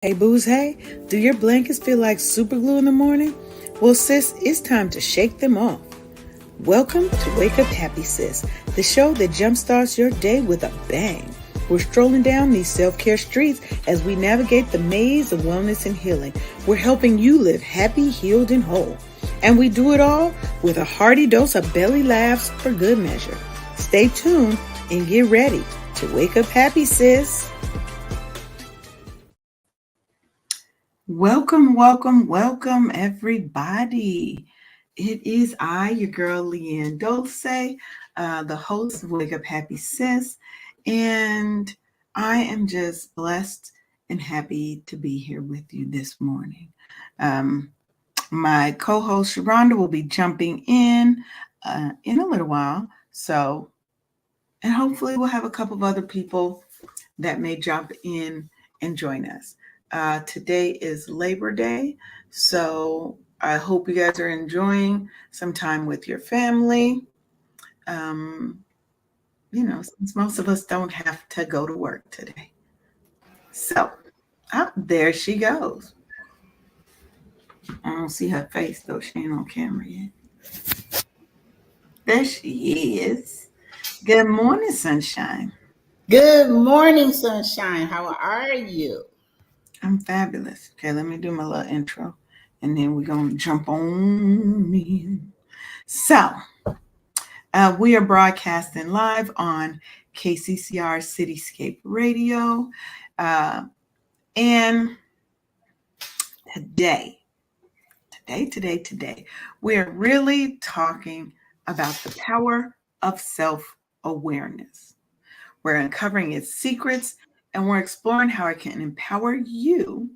Hey booze, hey, do your blankets feel like super glue in the morning? Well sis, it's time to shake them off. Welcome to Wake Up Happy Sis, the show that jumpstarts your day with a bang. We're strolling down these self-care streets as we navigate the maze of wellness and healing. We're helping you live happy, healed, and whole. And we do it all with a hearty dose of belly laughs for good measure. Stay tuned and get ready to wake up happy, sis. Welcome, welcome, welcome, everybody. It is I, your girl, Leanne Dulce, the host of Wake Up Happy Sis, and I am just blessed and happy to be here with you this morning. My co-host, Sharonda, will be jumping in a little while, and hopefully we'll have a couple of other people that may jump in and join us. Today is Labor Day, so I hope you guys are enjoying some time with your family. Since most of us don't have to go to work today. So, there she goes. I don't see her face though. She ain't on camera yet. There she is. Good morning, sunshine. Good morning, sunshine. How are you? I'm fabulous. Okay, let me do my little intro, and then we're going to jump on in. So, we are broadcasting live on KCCR Cityscape Radio. And today, we are really talking about the power of self-awareness. We're uncovering its secrets, and we're exploring how it can empower you,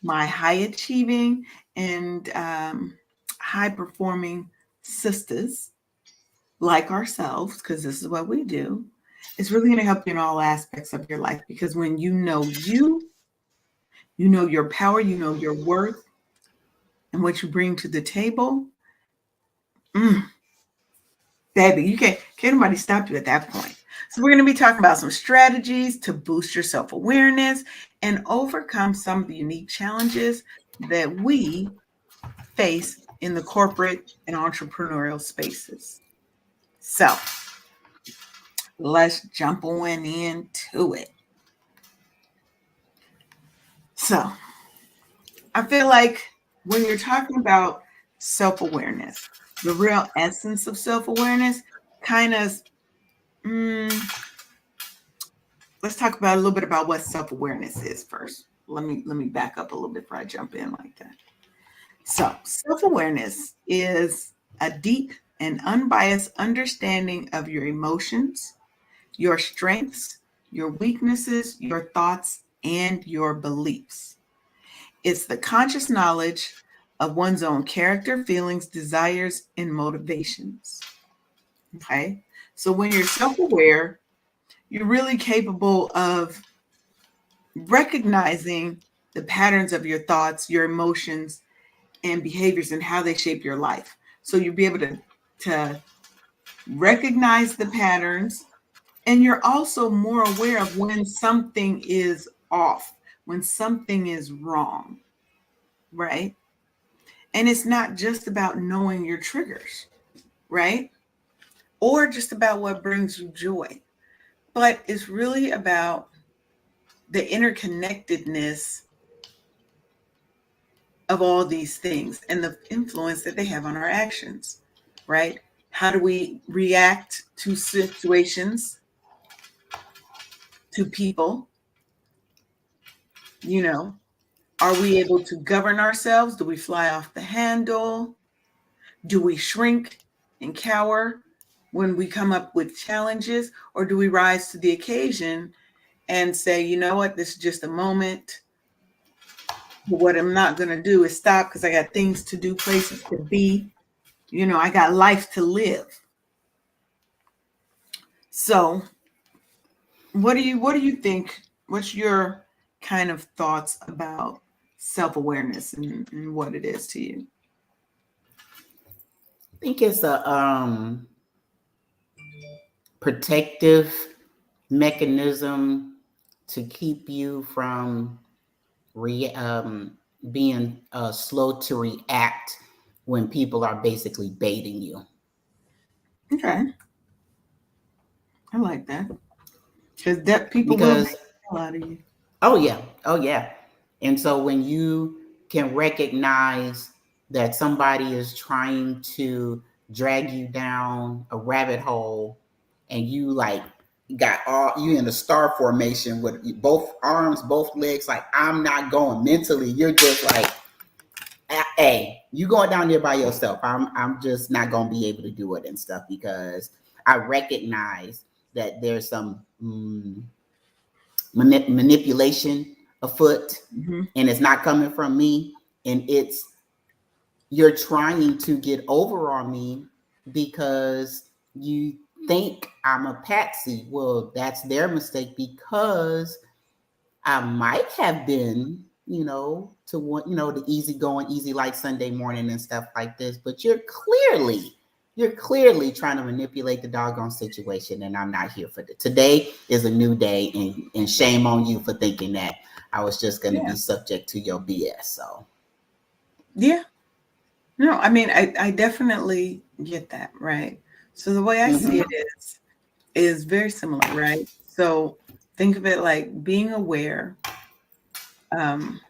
my high-achieving and high-performing sisters like ourselves, because this is what we do. It's really going to help you in all aspects of your life, because when you know your power, you know your worth, and what you bring to the table, baby, you can't nobody stop you at that point. So we're going to be talking about some strategies to boost your self-awareness and overcome some of the unique challenges that we face in the corporate and entrepreneurial spaces. So let's jump on into it. So I feel like when you're talking about self-awareness, the real essence of self-awareness kind of, let's talk about a little bit about what self-awareness is first. Let me back up a little bit before I jump in like that. So self-awareness is a deep and unbiased understanding of your emotions, your strengths, your weaknesses, your thoughts, and your beliefs. It's the conscious knowledge of one's own character, feelings, desires, and motivations. Okay. So when you're self-aware, you're really capable of recognizing the patterns of your thoughts, your emotions, and behaviors and how they shape your life. So you'll be able to recognize the patterns, and you're also more aware of when something is off, when something is wrong, right? And it's not just about knowing your triggers, right? Or just about what brings you joy, but it's really about the interconnectedness of all these things and the influence that they have on our actions, right? How do we react to situations, to people? Are we able to govern ourselves? Do we fly off the handle? Do we shrink and cower when we come up with challenges? Or do we rise to the occasion and say, you know what, this is just a moment. What I'm not going to do is stop because I got things to do, places to be. I got life to live. So what do you think? What's your kind of thoughts about self-awareness and what it is to you? I think it's a protective mechanism to keep you from being slow to react when people are basically baiting you. Okay. I like that. Because that people will bait Because, the hell out of you. oh yeah, oh yeah. And so when you can recognize that somebody is trying to drag you down a rabbit hole, and you like got all you in a star formation with both arms, both legs, like I'm not going mentally. You're just like, hey, you going down there by yourself. I'm just not gonna be able to do it and stuff because I recognize that there's some manipulation afoot, Mm-hmm. and it's not coming from me, and it's you're trying to get over on me because you think I'm a patsy. Well, that's their mistake because I might have been, to want, the easy going, easy like Sunday morning and stuff like this, but you're clearly trying to manipulate the doggone situation, and I'm not here for that. Today is a new day, and shame on you for thinking that I was just going to Yeah. be subject to your BS. So, Yeah. No, I mean, I definitely get that, right? So the way I see it is very similar, right? So think of it like being aware um,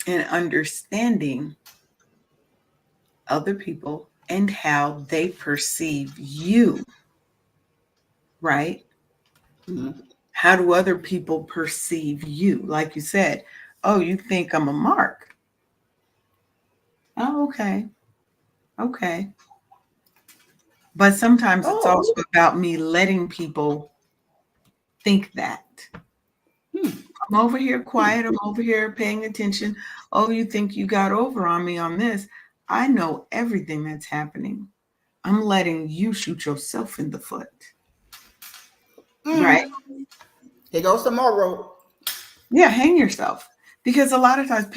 and understanding other people and how they perceive you, right? mm-hmm. How do other people perceive you? Like you said, oh, you think I'm a mark. Oh, okay. Okay. But sometimes it's Oh, also about me letting people think that. hmm, I'm over here hmm, quiet. I'm over here paying attention. Oh, you think you got over on me on this? I know everything that's happening. I'm letting you shoot yourself in the foot. Right? here goes tomorrow. Yeah, hang yourself. Because a lot of times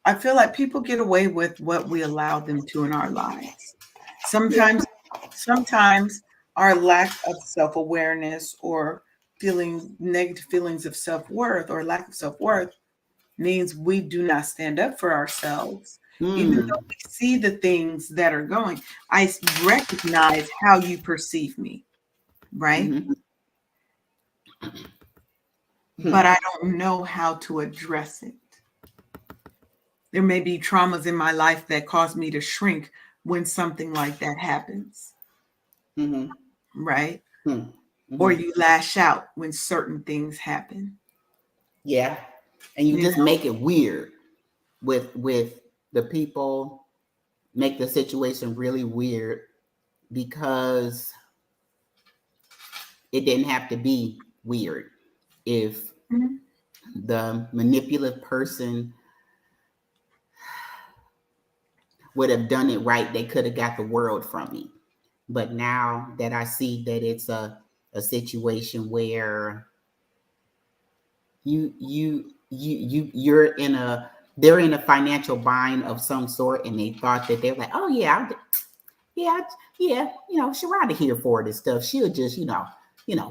I feel like people get away with what we allow them to in our lives. Yeah. Sometimes, sometimes our lack of self-awareness or feeling negative feelings of self-worth or lack of self-worth means we do not stand up for ourselves. Even Hmm. though we see the things that are going, I recognize how you perceive me, right? Mm-hmm. But I don't know how to address it. There may be traumas in my life that cause me to shrink when something like that happens, Mm-hmm. right? Or Mm-hmm. you lash out when certain things happen. Yeah, and you You just know? make it weird with the people, make the situation really weird because it didn't have to be weird. If Mhm. the manipulative person would have done it right, they could have got the world from me. But now that I see that it's a situation where you're in a they're in a financial bind of some sort, and they thought that they're like, oh yeah, yeah, yeah, Sharada here for this stuff. She'll just,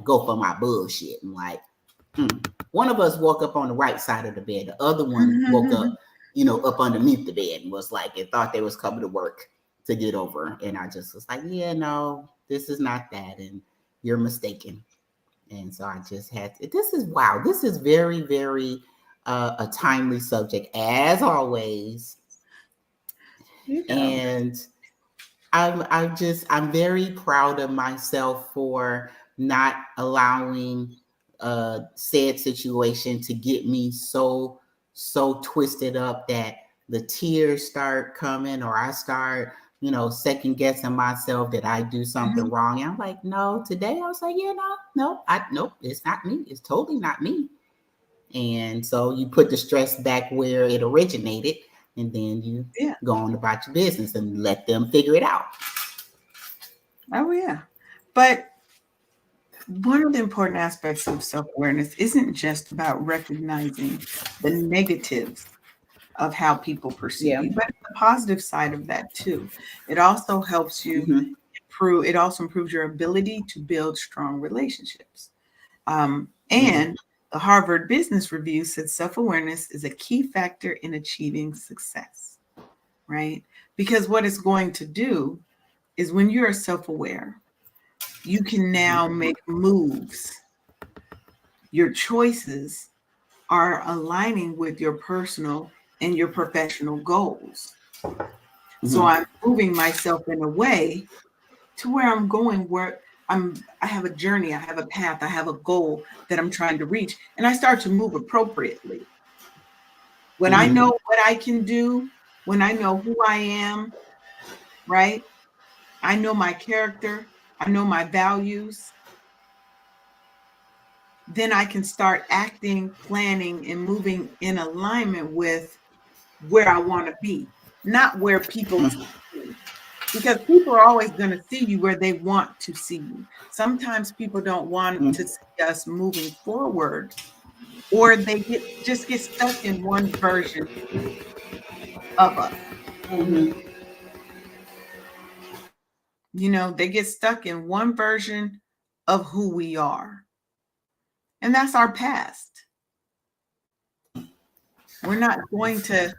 go for my bullshit. And like, one of us woke up on the right side of the bed. The other one woke up, up underneath the bed and was like, and thought they was coming to work to get over. And I just was like, yeah, no, this is not that. And you're mistaken. And so I just had to, this is wow. This is very, very a timely subject as always. You know. And I'm very proud of myself for not allowing said situation to get me so twisted up that the tears start coming, or I start, second guessing myself that I do something Mhm. wrong. And I'm like, no, today I was like, yeah, no, nope, it's not me. It's totally not me. And so you put the stress back where it originated, and then you Yeah. go on about your business and let them figure it out. Oh, yeah. But one of the important aspects of self awareness isn't just about recognizing the negatives of how people perceive Yeah. you, but the positive side of that too. It also helps you Mm-hmm. improve, it also improves your ability to build strong relationships. Mm-hmm. And The Harvard Business Review said self-awareness is a key factor in achieving success, right? Because what it's going to do is when you're self-aware, you can now make moves. Your choices are aligning with your personal and your professional goals. So I'm moving myself in a way to where I'm going, where I have a journey, I have a path, I have a goal that I'm trying to reach, and I start to move appropriately. When I know what I can do, when I know who I am, right? I know my character, I know my values, then I can start acting, planning, and moving in alignment with where I want to be, not where people see me. Because people are always going to see you where they want to see you. Sometimes people don't want to see us moving forward, or they just get stuck in one version of us. You know, they get stuck in one version of who we are. And that's our past. We're not going to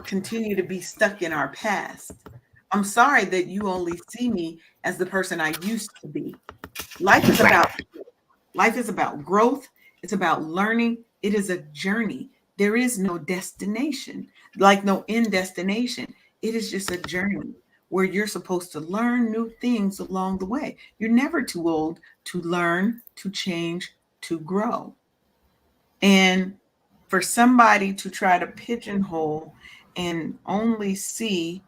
continue to be stuck in our past. I'm sorry that you only see me as the person I used to be. Life is about growth. It's about learning. It is a journey. There is no destination, like no end destination. It is just a journey where you're supposed to learn new things along the way. You're never too old to learn, to change, to grow. And for somebody to try to pigeonhole and only see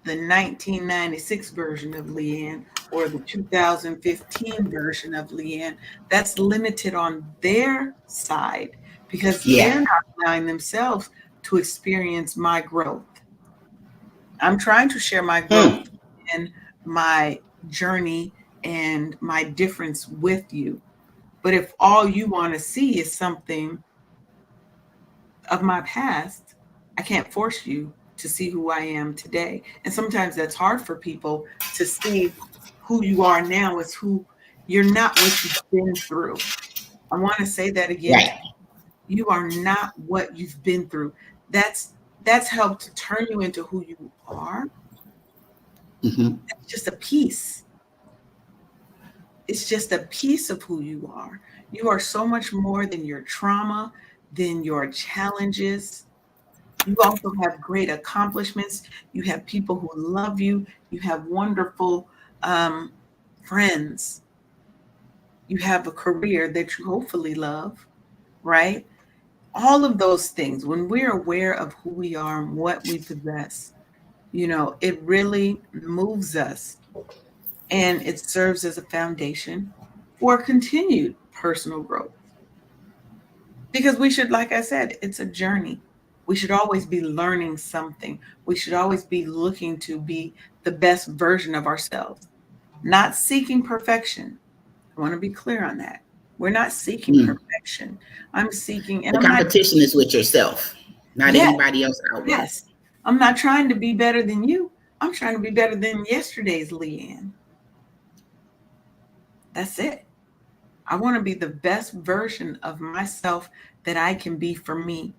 the 1996 version of Leanne or the 2015 version of Leanne, that's limited on their side because they're not allowing themselves to experience my growth. I'm trying to share my growth and my journey and my difference with you. But if all you want to see is something of my past, I can't force you to see who I am today. And sometimes that's hard for people to see who you are now is who you're not, what you've been through. I want to say that again. Right. You are not what you've been through. That's helped to turn you into who you are. It's just a piece. It's just a piece of who you are. You are so much more than your trauma, than your challenges. You also have great accomplishments. You have people who love you. You have wonderful friends. You have a career that you hopefully love, right? All of those things, when we're aware of who we are and what we possess, you know, it really moves us and it serves as a foundation for continued personal growth. Because we should, like I said, it's a journey. We should always be learning something. We should always be looking to be the best version of ourselves, not seeking perfection. I want to be clear on that. We're not seeking perfection. I'm seeking, and The I'm not, competition is with yourself, not yes, anybody else out there. yes. I'm not trying to be better than you. I'm trying to be better than yesterday's Leanne. That's it. I want to be the best version of myself that I can be for me,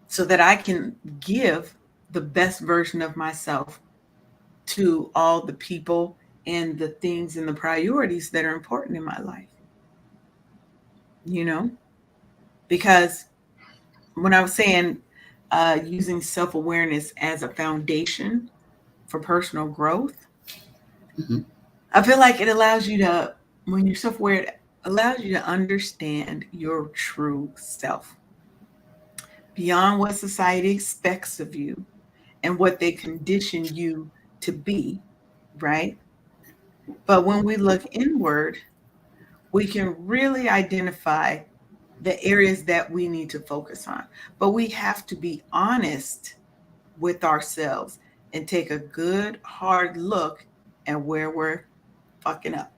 so that I can give the best version of myself to all the people and the things and the priorities that are important in my life. You know, because when I was saying using self awareness as a foundation for personal growth, I feel like it allows you to, when you're self aware, it allows you to understand your true self beyond what society expects of you and what they condition you to be, right? But when we look inward, we can really identify the areas that we need to focus on. But we have to be honest with ourselves and take a good, hard look at where we're fucking up,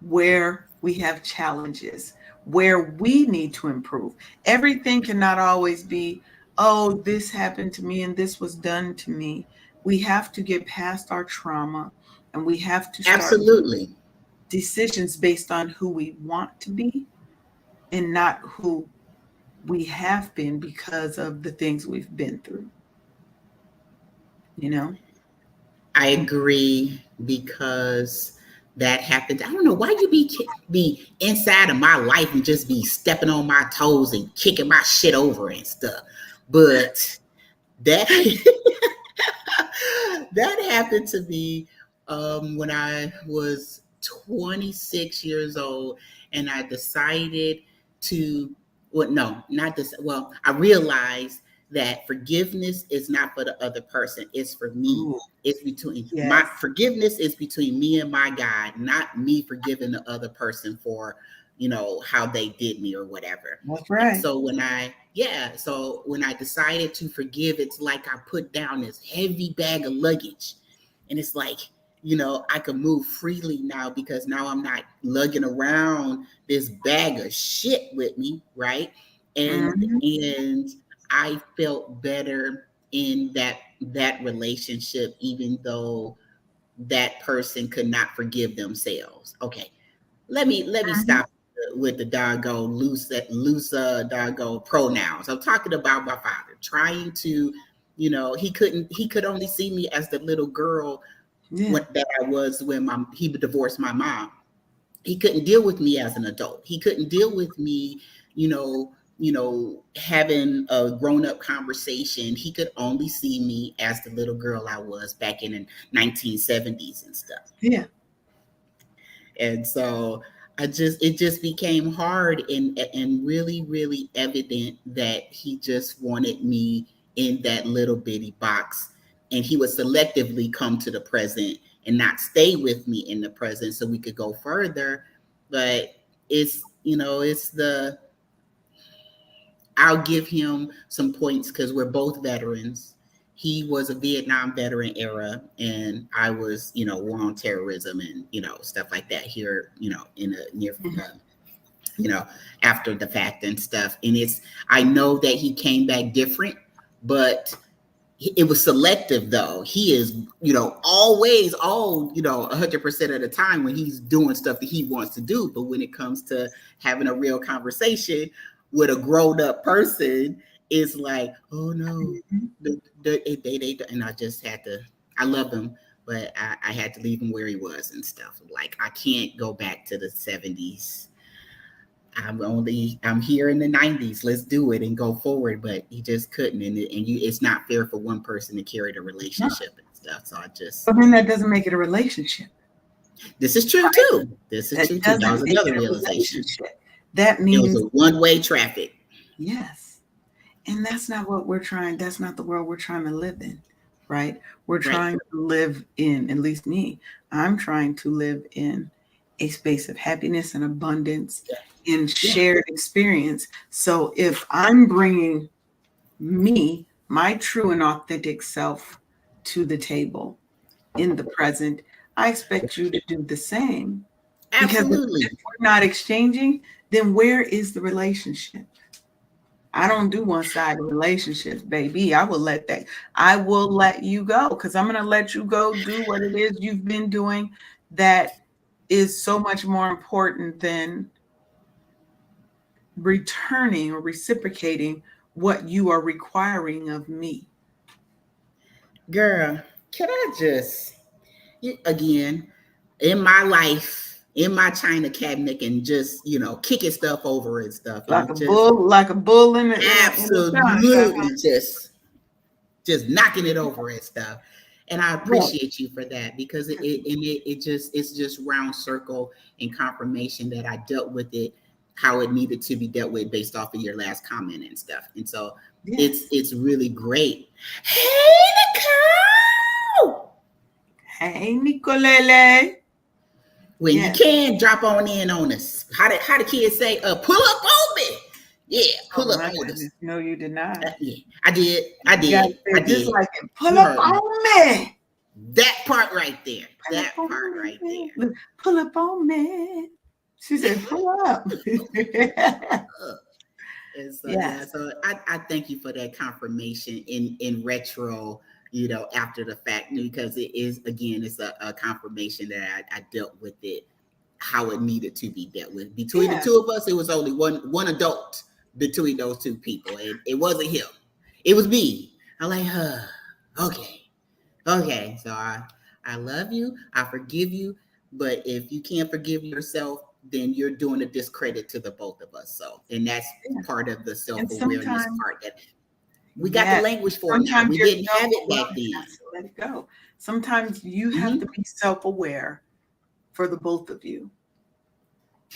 where we have challenges, where we need to improve. Everything cannot always be, oh, this happened to me and this was done to me. We have to get past our trauma and we have to start Absolutely. decisions based on who we want to be and not who we have been because of the things we've been through, you know? I agree because that happened. I don't know why you be inside of my life and just be stepping on my toes and kicking my shit over and stuff. But that that happened to me when I was 26 years old, and I decided to. Well, no, not this. Well, I realized that forgiveness is not for the other person; it's for me. Ooh, It's between my yes, forgiveness is between me and my God, not me forgiving the other person for, how they did me or whatever. that's And right. so when I decided to forgive, it's like I put down this heavy bag of luggage, and it's like, I can move freely now because now I'm not lugging around this bag of shit with me, right? Mhm. And I felt better in that relationship, even though that person could not forgive themselves. Okay, let me Mhm. stop with the doggone loose doggone pronouns. I'm talking about my father trying to, he could only see me as the little girl Yeah, that I was when he divorced my mom. He couldn't deal with me as an adult. He couldn't deal with me, having a grown up conversation. He could only see me as the little girl I was back in the 1970s and stuff. yeah. And so it just became hard and really, really evident that he just wanted me in that little bitty box. And he would selectively come to the present and not stay with me in the present so we could go further. But it's I'll give him some points because we're both veterans. He was a Vietnam veteran era, and I was, war on terrorism and stuff like that here, in a near, Mhm. you know, after the fact and stuff. And I know that he came back different, but it was selective though. He is, always all, 100% of the time when he's doing stuff that he wants to do. But when it comes to having a real conversation with a grown up person, it's like, oh no, Mhm. and I just had to, I love him, but I had to leave him where he was and stuff. Like, I can't go back to the 70s. I'm here in the 90s. Let's do it and go forward. But he just couldn't. It's not fair for one person to carry the No. relationship and stuff. So But then that doesn't make it a relationship, this is true right? too. This is That true too. That doesn't was make another it a realization. relationship. That It was means, a one-way traffic. yes. And that's not what we're trying, that's not the world we're trying to live in, right? We're Right. trying to live in, at least me, I'm trying to live in a space of happiness and abundance Yeah. and Yeah. shared experience. So if I'm bringing me, my true and authentic self to the table in the present, I expect you to do the same. Because if Absolutely. we're not exchanging, then where is the relationship? I don't do one-sided relationships, baby. I will let you go because I'm going to let you go do what it is you've been doing that is so much more important than returning or reciprocating what you are requiring of me. Girl, can I just, again, in my life, in my china cabinet, and just, kicking stuff over and stuff. And it just Like a bull in the china shop. absolutely just knocking it over and stuff. And I Right. appreciate you for that because it's just round circle and confirmation that I dealt with it how it needed to be dealt with based off of your last comment and stuff. And so Yes. it's really great. Hey, Nicole! Hey, Nicolele. When you Yes. can drop on in on us. How the kids say, pull up on me. Yeah, Oh pull up my on us. goodness. No, you did not. Yeah, I did. I You got to did. say I it just did. like it. Pull You up heard me. on me. That part right there. Pull up That on part right me. there. Look, pull up on me. She said, pull up. And so yeah, Yes. so I thank you for that confirmation in retro, after the fact, because it is again, it's a confirmation that I dealt with it how it needed to be dealt with. Between the Yeah. two of us, it was only one adult between those two people. And it wasn't him. It was me. I'm like, okay. Okay. So I love you. I forgive you. But if you can't forgive yourself, then you're doing a discredit to the both of us. So, and that's Yeah. part of the And self-awareness sometimes, part that we got the yes, language for it now. sometimes We your didn't have it back self-love then. has to let it go. Sometimes you have to Mm-hmm. be self-aware for the both of you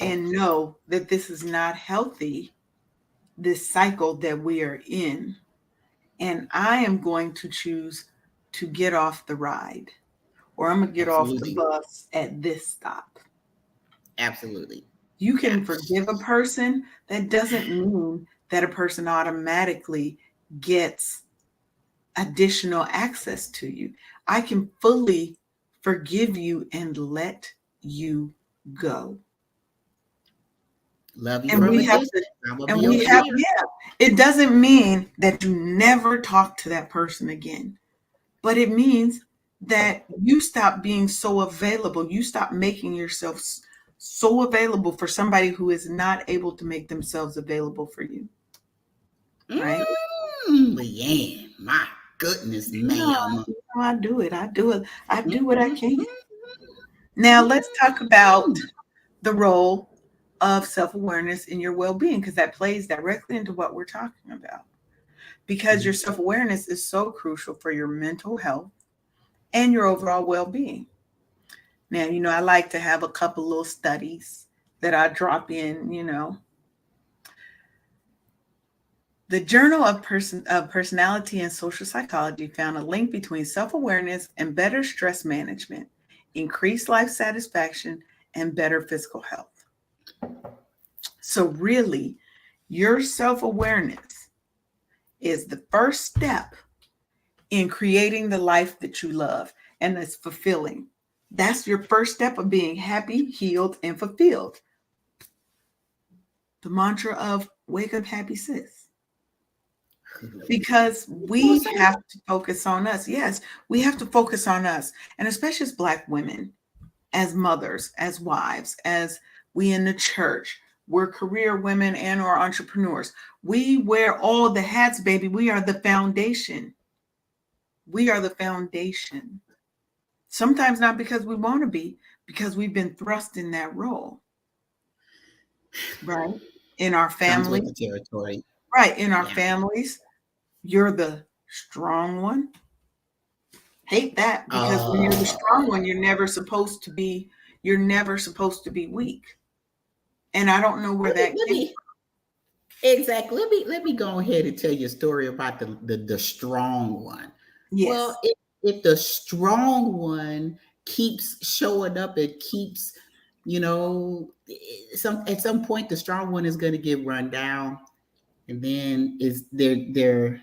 and know that this is not healthy, this cycle that we are in. And I am going to choose to get off the ride, or I'm going to get off the Absolutely. bus at this stop. Absolutely. You Yeah. can forgive a person. That doesn't mean that a person automatically gets additional access to you. I can fully forgive you and let you go. Love you And from we a have distance. to, I'm gonna and be we over have, here. yeah, it doesn't mean that you never talk to that person again, but it means that you stop being so available. You stop making yourself so available for somebody who is not able to make themselves available for you, right? Leanne, my goodness, You know, ma'am. I do it. I do it. I do what I Mhm, can. Now let's talk about mhm. the role of self-awareness in your well-being, because that plays directly into what we're talking about. Because your self-awareness is so crucial for your mental health and your overall well-being. Now, I like to have a couple little studies that I drop in. The Journal of Personality and Social Psychology found a link between self-awareness and better stress management, increased life satisfaction, and better physical health. So really, your self-awareness is the first step in creating the life that you love and that's fulfilling. That's your first step of being happy, healed, and fulfilled. The mantra of wake up happy sis. Because we have to focus on us. Yes, we have to focus on us. And especially as Black women, as mothers, as wives, as we in the church, we're career women and or entrepreneurs. We wear all the hats, baby. We are the foundation. We are the foundation. Sometimes not because we want to be, because we've been thrust in that role, right? In our Comes family, with the territory. right? In our Yeah. families, you're the strong one. Hate that, because when you're the strong Oh, one, you're never supposed to be weak. And I don't know where let me that let came. me exactly. Let me go ahead and tell you a story about the strong one. Well, Yes. if the strong one keeps showing up, it keeps, some at some point the strong one is going to get run down, and then is they're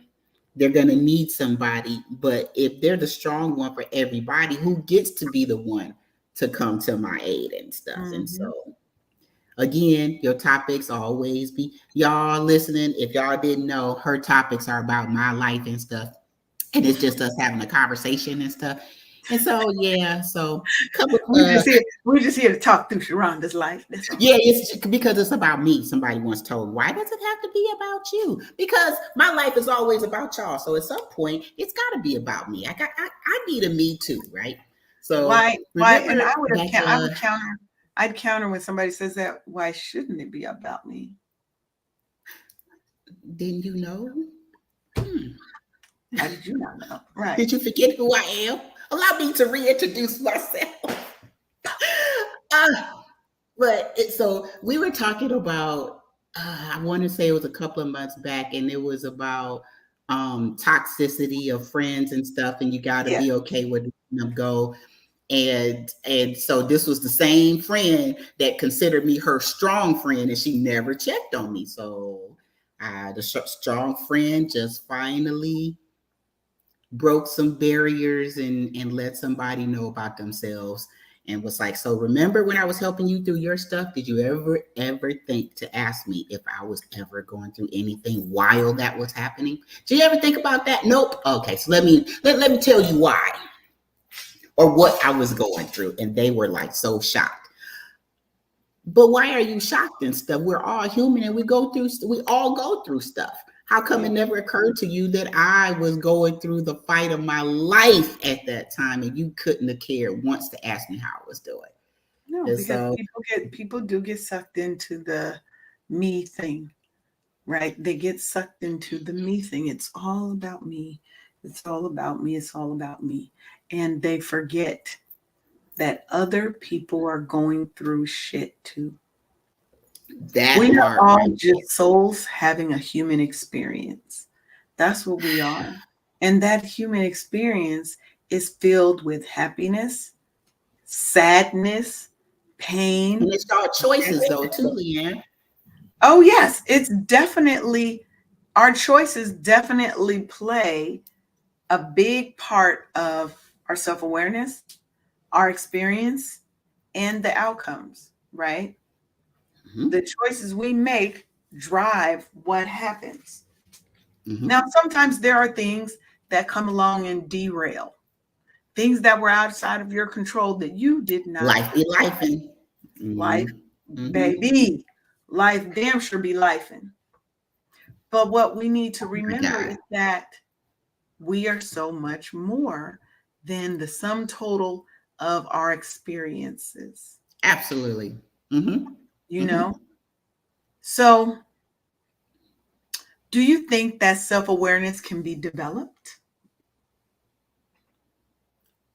going to need somebody. But if they're the strong one for everybody, who gets to be the one to come to my aid and stuff? And Mhm. so again, your topics always be, y'all listening. If y'all didn't know, her topics are about my life and stuff. And it's just us having a conversation and stuff. And so, yeah, so couple We're just here to talk through Sharonda's life. That's all. yeah, it's because it's about me. Somebody once told, why does it have to be about you? Because my life is always about y'all. So at some point, it's got to be about me. I need a me too, right? So Why? And remember back, I'd counter when somebody says that. Why shouldn't it be about me? didn't you know? Hmm. How did you not know? Right. Did you forget who I am? Allow me to reintroduce myself. uh, so we were talking about, I want to say it was a couple of months back, and it was about toxicity of friends and stuff, and you got to Yeah. be okay with letting them go. And so this was the same friend that considered me her strong friend, and she never checked on me. So the strong friend just finally broke some barriers and let somebody know about themselves, and was like, so remember when I was helping you through your stuff, did you ever think to ask me if I was ever going through anything while that was happening? Did you ever think about that? Nope. Okay, so let me tell you why, or what I was going through. And they were like so shocked. But why are you shocked and stuff? We're all human and we all go through stuff. How come Yeah. it never occurred to you that I was going through the fight of my life at that time and you couldn't have cared once to ask me how I was doing? No, And because so people do get sucked into the me thing, right? They get sucked into the me thing. It's all about me. It's all about me. It's all about me. And they forget that other people are going through shit too. that We are part all right there. just souls having a human experience. That's what we are. And that human experience is filled with happiness, sadness, pain. And it's our choices though, too, Leanne. Oh, yes, it's definitely our choices definitely play a big part of our self awareness, our experience, and the outcomes, right? Mm-hmm. The choices we make drive what happens. Mm-hmm. Now, sometimes there are things that come along and derail things that were outside of your control that you did not. Life be life and Life, mm-hmm. Mm-hmm. baby, life damn sure be lifing. But what we need to Oh my remember God. is that we are so much more than the sum total of our experiences, Absolutely. Mm-hmm. you Mm-hmm. know? So, do you think that self awareness can be developed?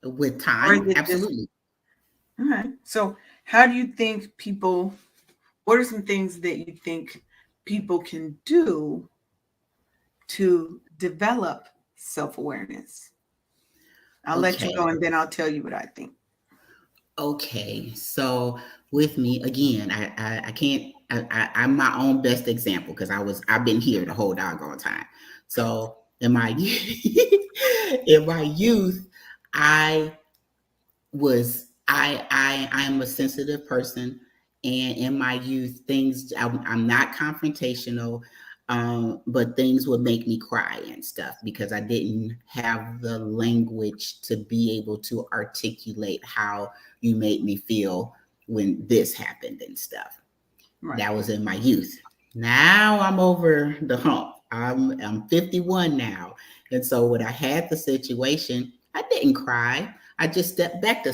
With Or is time, it just, absolutely. all right? So, how do you think people, what are some things that you think people can do to develop self awareness? I'll let you Okay. go and then I'll tell you what I think. Okay, so with me again, I can't. I'm my own best example because I've been here the whole doggone time. So in my in my youth, I I am a sensitive person, and in my youth, I'm not confrontational, but things would make me cry and stuff because I didn't have the language to be able to articulate how you made me feel when this happened and stuff. Right. That was in my youth. Now I'm over the hump. I'm 51 now, and so when I had the situation, I didn't cry. I just stepped back a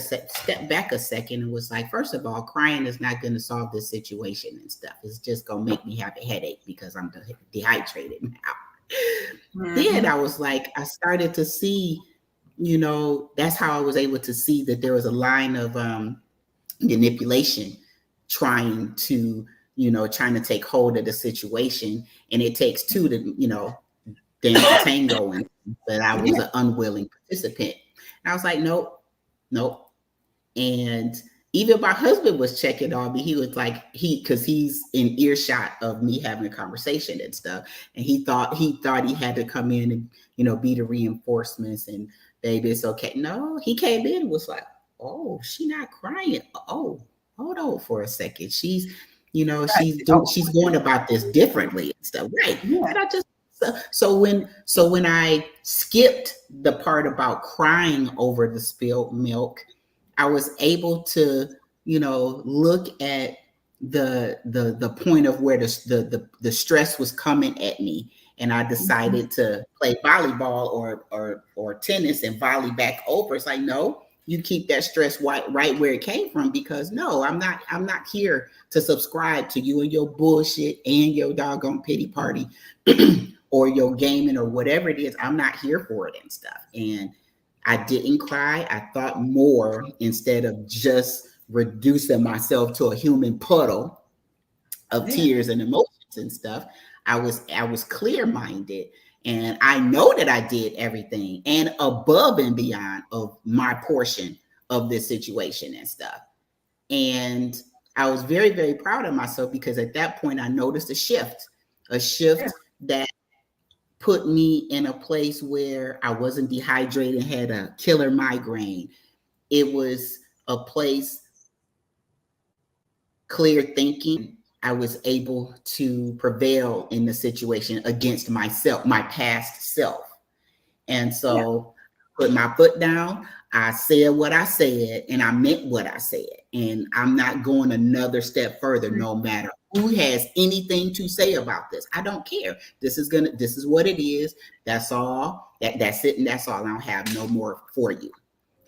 second and was like, first of all, crying is not going to solve this situation and stuff. It's just going to make me have a headache because I'm dehydrated now. Then Mm-hmm. I was like, I started to see, that's how I was able to see that there was a line of manipulation trying to trying to take hold of the situation, and it takes two to dance the tango, and but I was Yeah. an unwilling participant. And I was like, nope, nope. And even my husband was checking on me. He was like, because he's in earshot of me having a conversation and stuff, and he thought he had to come in and be the reinforcements and baby, it's okay. No, he came in and was like, oh, she not crying. Oh, hold on for a second. She's Right. Oh, she's going about this differently and stuff, right? yeah. And I just so when I skipped the part about crying over the spilled milk, I was able to, look at the point of where the stress was coming at me, and I Mhm. decided to play volleyball or tennis and volley back over. It's like, no, you keep that stress right where it came from, because no, I'm not here to subscribe to you and your bullshit and your doggone pity party or your gaming or whatever it is. I'm not here for it and stuff. And I didn't cry. I thought more instead of just reducing myself to a human puddle of Yeah. tears and emotions and stuff. I was clear minded, and I know that I did everything and above and beyond of my portion of this situation and stuff. And I was very, very proud of myself because at that point I noticed a Yeah. shift that put me in a place where I wasn't dehydrated, had a killer migraine. It was a place clear thinking. I was able to prevail in the situation against myself, my past self. And Yeah. so put my foot down. I said what I said, and I meant what I said. And I'm not going another step further, no matter who has anything to say about this. I don't care. This is what it is. That's all. That's it, and that's all. I don't have no more for you.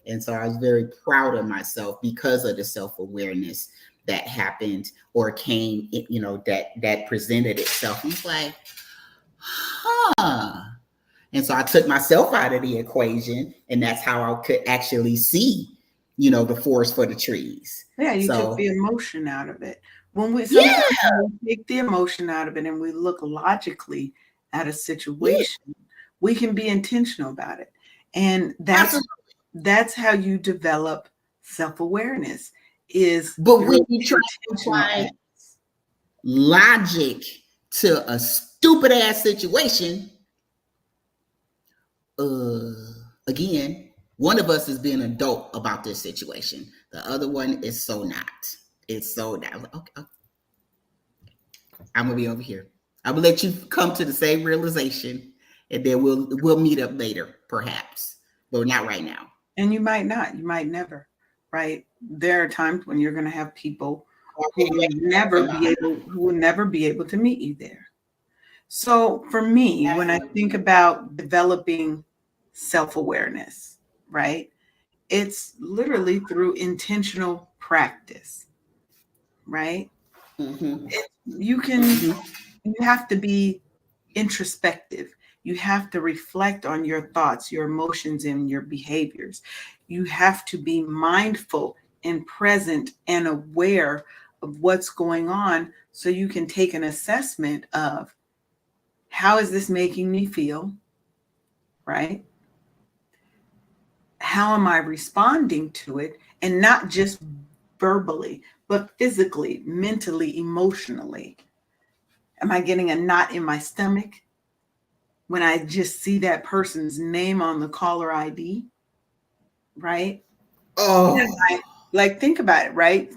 And so I was very proud of myself because of the self-awareness that happened or came, that presented itself. I was like, huh. And so I took myself out of the equation, and that's how I could actually see, the forest for the trees. Yeah, you took the emotion out of it. Sometimes we take the emotion out of it and we look logically at a situation, we can be intentional about it. And that's how you develop self-awareness but when you try to apply logic to a stupid ass situation, again, one of us is being adult about this situation. The other one is so not. It's so not. Okay. I'm gonna be over here. I'm gonna let you come to the same realization, and then we'll meet up later, perhaps, but not right now. And you might not. You might never. Right? There are times when you're going to have people who will never be able to meet you there. So for me, when I think about developing self-awareness, right, it's literally through intentional practice, right? You have to be introspective. You have to reflect on your thoughts, your emotions, and your behaviors. You have to be mindful and present and aware of what's going on so you can take an assessment of how is this making me feel, right? How am I responding to it? And not just verbally, but physically, mentally, emotionally. Am I getting a knot in my stomach when I just see that person's name on the caller ID? Right? Oh, like think about it, right?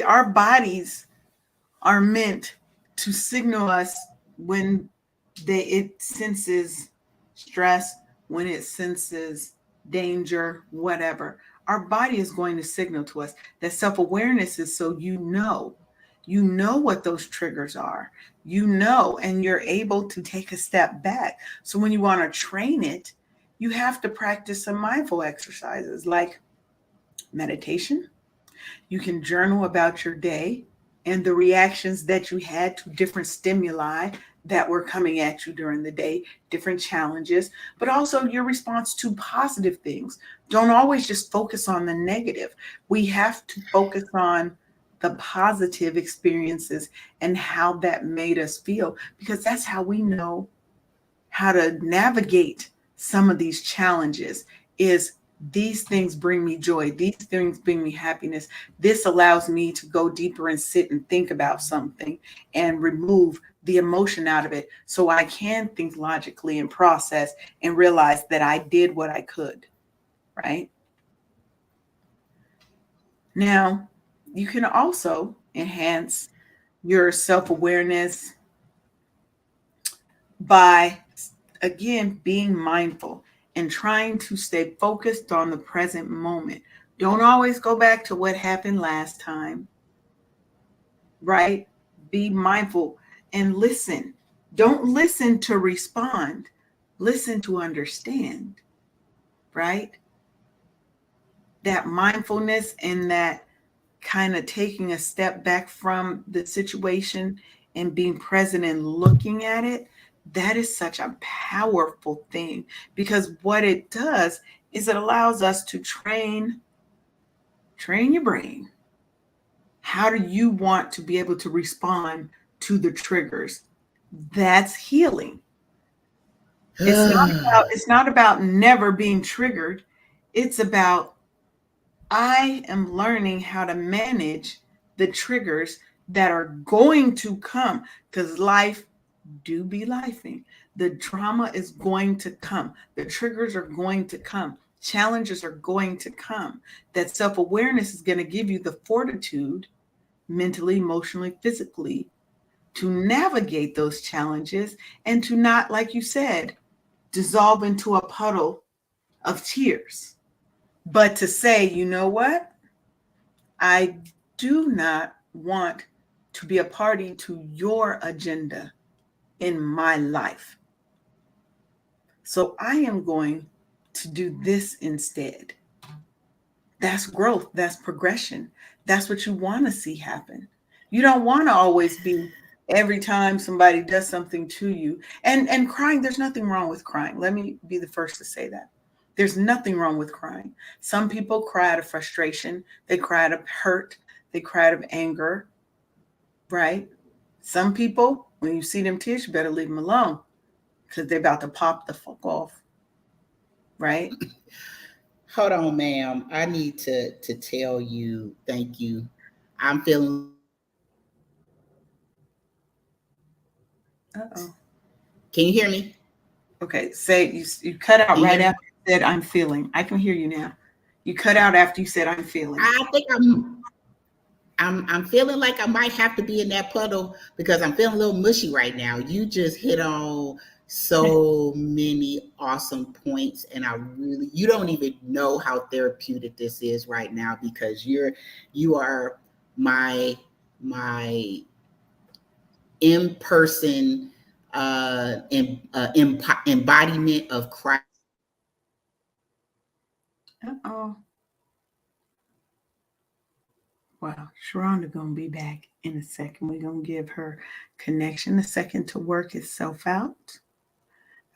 Our bodies are meant to signal us when it senses stress, when it senses danger, whatever. Our body is going to signal to us. That self-awareness is so you know what those triggers are, and you're able to take a step back. So when you want to train it, you have to practice some mindful exercises like meditation. You can journal about your day and the reactions that you had to different stimuli that were coming at you during the day, different challenges, but also your response to positive things. Don't always just focus on the negative. We have to focus on the positive experiences and how that made us feel, because that's how we know how to navigate some of these challenges. Is these things bring me joy, these things bring me happiness, this allows me to go deeper and sit and think about something and remove the emotion out of it so I can think logically and process and realize that I did what I could. Right now, you can also enhance your self-awareness by, again, being mindful and trying to stay focused on the present moment. Don't always go back to what happened last time, right? Be mindful and listen. Don't listen to respond, listen to understand, right? That mindfulness and that kind of taking a step back from the situation and being present and looking at it, that is such a powerful thing, because what it does is it allows us to train your brain. How do you want to be able to respond to the triggers? That's healing. It's not about never being triggered. It's about, I am learning how to manage the triggers that are going to come, because life do be lifing. The drama is going to come. The triggers are going to come. Challenges are going to come. That self-awareness is going to give you the fortitude, mentally, emotionally, physically, to navigate those challenges and to not, like you said, dissolve into a puddle of tears. But to say, you know what? I do not want to be a party to your agenda in my life. So I am going to do this instead. That's growth. That's progression. That's what you want to see happen. You don't want to always be every time somebody does something to you and crying. There's nothing wrong with crying. Let me be the first to say that. There's nothing wrong with crying. Some people cry out of frustration. They cry out of hurt. They cry out of anger, right? Some people, when you see them tears, you better leave them alone because they're about to pop the fuck off, right? Hold on, ma'am. I need to tell you, thank you. I'm feeling like I might have to be in that puddle because I'm feeling a little wet. Uh-oh. Can you hear me? Okay, say you cut out Can you right hear after me? you said I'm feeling. I can hear you now. You cut out after you said I'm feeling. I think I'm feeling like I might have to be in that puddle because I'm feeling a little mushy right now. You just hit on so many awesome points, and you don't even know how therapeutic this is right now because you are my in person embodiment of Christ having this conversation with me about Uh-oh. the situation I just went through. Wow, Sharonda gonna be back in a second. We're gonna give her connection a second to work itself out.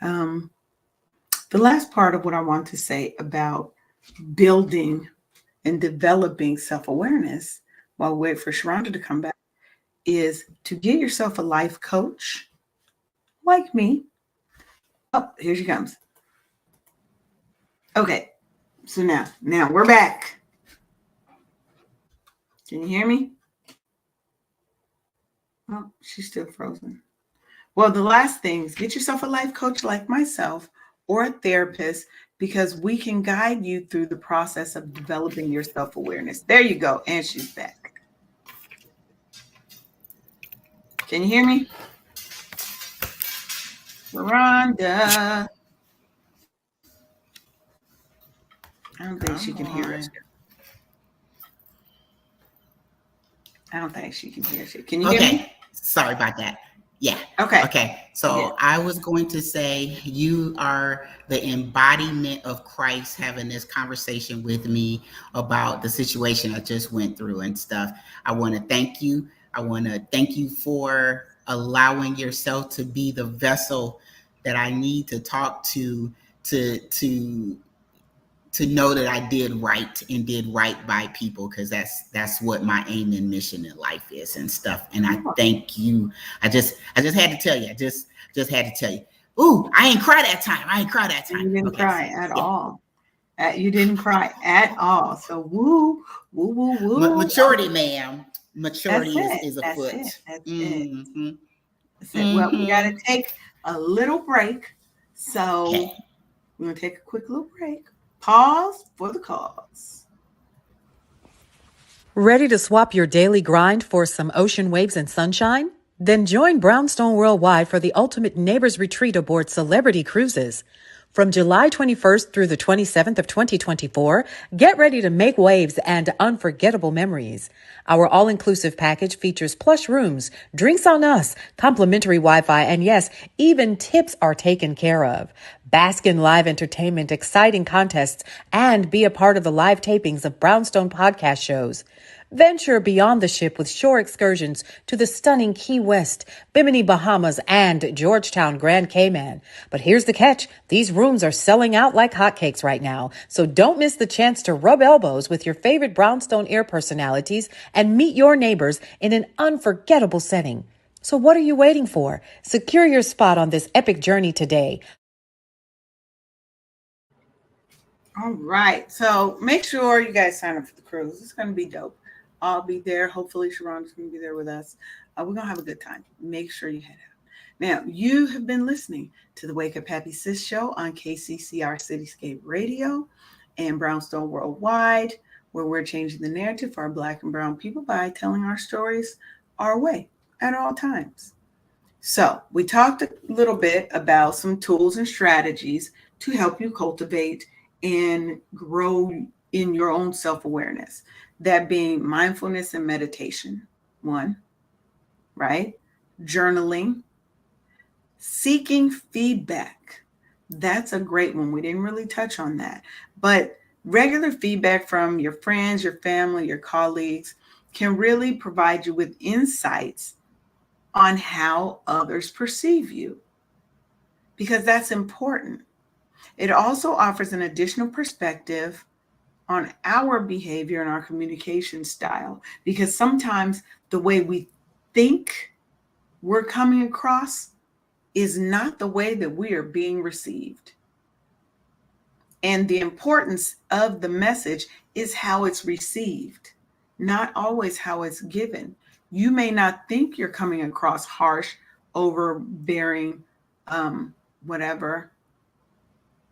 Um, the last part of what I want to say about building and developing self-awareness while we wait for Sharonda to come back is to get yourself a life coach like me. Oh, here she comes. Okay, so now we're back. Can you hear me? Oh, she's still frozen. Well, the last things, get yourself a life coach like myself or a therapist because we can guide you through the process of developing your self awareness. There you go. And she's back. Can you hear me? Rhonda. I don't think she Come can hear us. on. I don't think she can hear us. Can you hear me? Okay, sorry about that. Yeah. Okay. Okay. Yeah. So I was going to say you are the embodiment of Christ having this conversation with me about the situation I just went through and stuff. I want to thank you. I want to thank you for allowing yourself to be the vessel that I need to talk to know that I did right and did right by people because that's what my aim and mission in life is and stuff. And I thank you. I just had to tell you. I just had to tell you. Ooh, I ain't cry that time. I ain't cry that time. You didn't Okay. cry at Yeah. all. You didn't cry at all. So woo, woo, woo, woo. Maturity, ma'am. That's Maturity it. is That's it. afoot. That's it. Mm-hmm. That's it. Well, we got to Mm-hmm. take a little break. So Okay. we're going to take a quick little break. Pause for the cause. Ready to swap your daily grind for some ocean waves and sunshine? Then join Brownstone Worldwide for the ultimate neighbors retreat aboard Celebrity Cruises. From July 21st through the 27th of 2024, get ready to make waves and unforgettable memories. Our all-inclusive package features plush rooms, drinks on us, complimentary Wi-Fi, and yes, even tips are taken care of. Bask in live entertainment, exciting contests, and be a part of the live tapings of Brownstone podcast shows. Venture beyond the ship with shore excursions to the stunning Key West, Bimini, Bahamas, and Georgetown, Grand Cayman. But here's the catch. These rooms are selling out like hotcakes right now. So don't miss the chance to rub elbows with your favorite Brownstone Air personalities and meet your neighbors in an unforgettable setting. So what are you waiting for? Secure your spot on this epic journey today. All right. So make sure you guys sign up for the cruise. It's going to be dope. I'll be there. Hopefully, Sharonda's going to be there with us. We're going to have a good time. Make sure you head out. Now, you have been listening to the Wake Up Happy Sis show on KCCR Cityscape Radio and Brownstone Worldwide, where we're changing the narrative for our Black and Brown people by telling our stories our way at all times. So, we talked a little bit about some tools and strategies to help you cultivate and grow in your own self-awareness. That being mindfulness and meditation, one, right? Journaling, seeking feedback. That's a great one. We didn't really touch on that. But regular feedback from your friends, your family, your colleagues can really provide you with insights on how others perceive you, because that's important. It also offers an additional perspective on our behavior and our communication style, because sometimes the way we think we're coming across is not the way that we are being received. And the importance of the message is how it's received, not always how it's given. You may not think you're coming across harsh, overbearing, whatever.